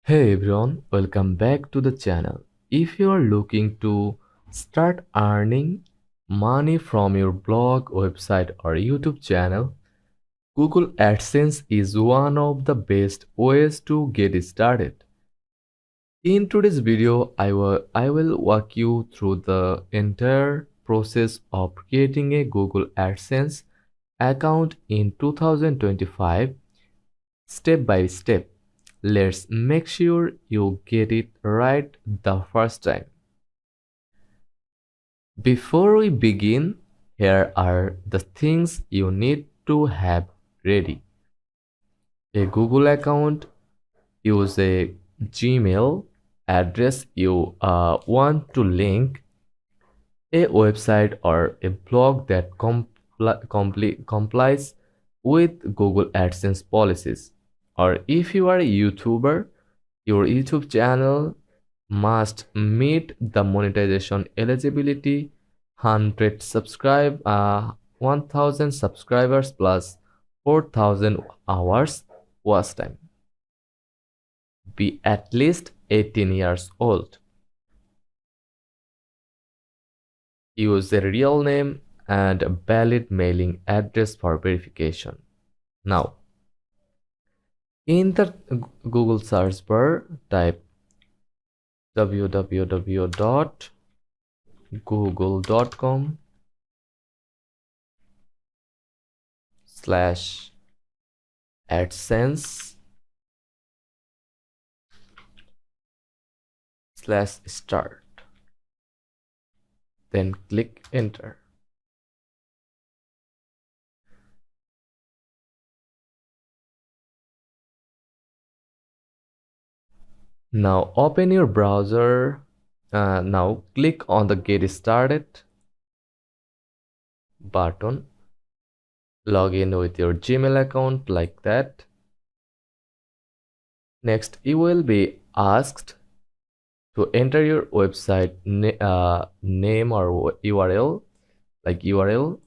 Hey everyone, welcome back to the channel. If you are looking to start earning money from your blog, website, or YouTube channel, Google AdSense is one of the best ways to get started. In today's video, I will walk you through the entire process of creating a Google AdSense account in 2025 step by step. Let's make sure you get it right the first time. Before we begin, here are the things you need to have ready. A Google account, use a Gmail address you want to link, a website or a blog that complies with Google AdSense policies. Or if you are a YouTuber, your YouTube channel must meet the monetization eligibility 1000 subscribers plus 4000 hours watch time. Be at least 18 years old. Use a real name and a valid mailing address for verification. Now, in the Google search bar, type www.google.com/adsense /start. Then click enter. Now open your browser. Now click on the get started button. Log in with your Gmail account like that. Next, you will be asked to enter your website name or URL, like URL.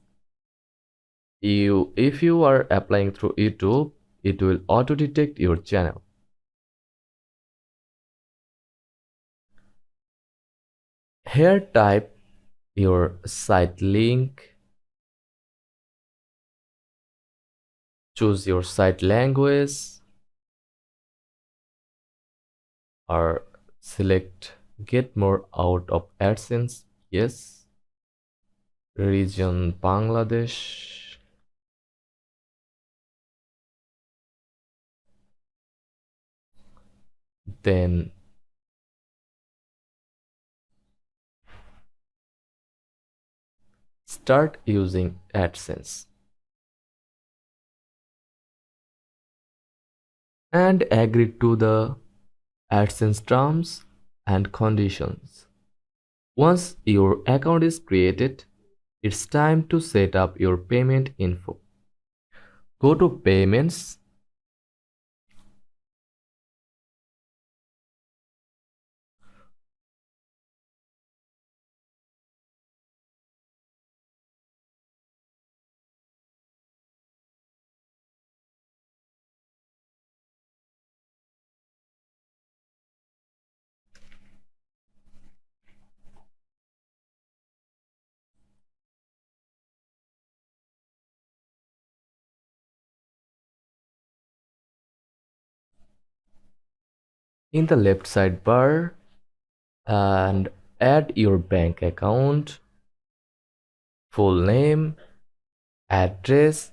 If you are applying through YouTube, it will auto detect your channel. Here type your site link, choose your site language, or select get more out of AdSense, yes. Region Bangladesh, then start using AdSense and agree to the AdSense terms and conditions. Once your account is created, it's time to set up your payment info. Go to payments, in the left sidebar, and add your bank account, full name, address.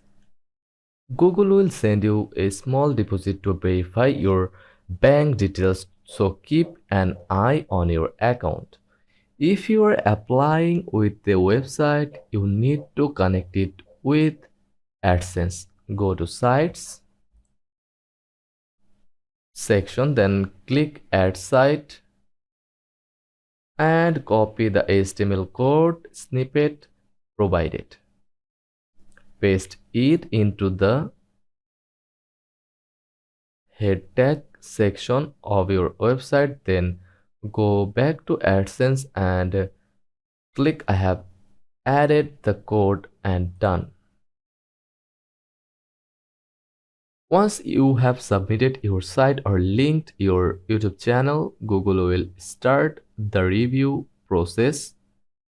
Google will send you a small deposit to verify your bank details, so keep an eye on your account. If you are applying with the website, you need to connect it with AdSense. Go to Sites section, then click Add Site and copy the HTML code snippet provided. Paste it into the head tag section of your website, then go back to AdSense and click I have added the code and done. Once you have submitted your site or linked your YouTube channel, Google will start the review process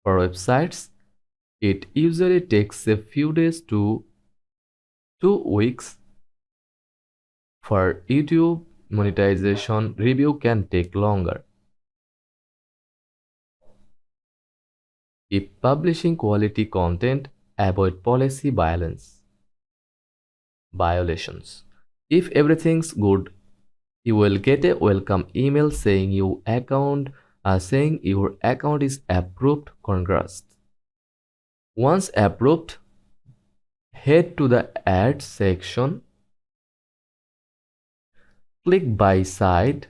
for websites. It usually takes a few days to 2 weeks. For YouTube, monetization review can take longer. If publishing quality content, avoid policy violations. If everything's good, you will get a welcome email saying your account is approved. Congrats. Once approved, head to the ads section, click buy site,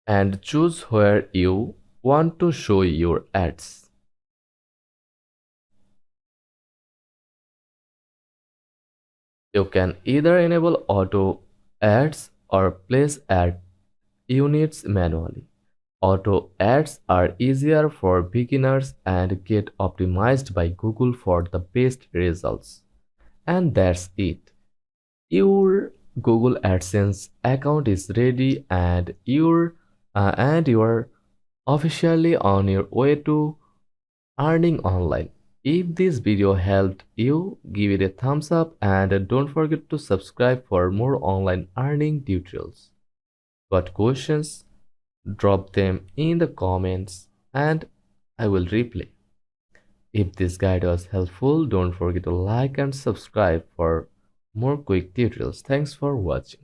and choose where you want to show your ads. You can either enable auto ads or place ad units manually. Auto ads are easier for beginners and get optimized by Google for the best results. And that's it. Your Google AdSense account is ready and you're officially on your way to earning online. If this video helped you, give it a thumbs up and don't forget to subscribe for more online earning tutorials. Got questions? Drop them in the comments and I will reply. If this guide was helpful, don't forget to like and subscribe for more quick tutorials. Thanks for watching.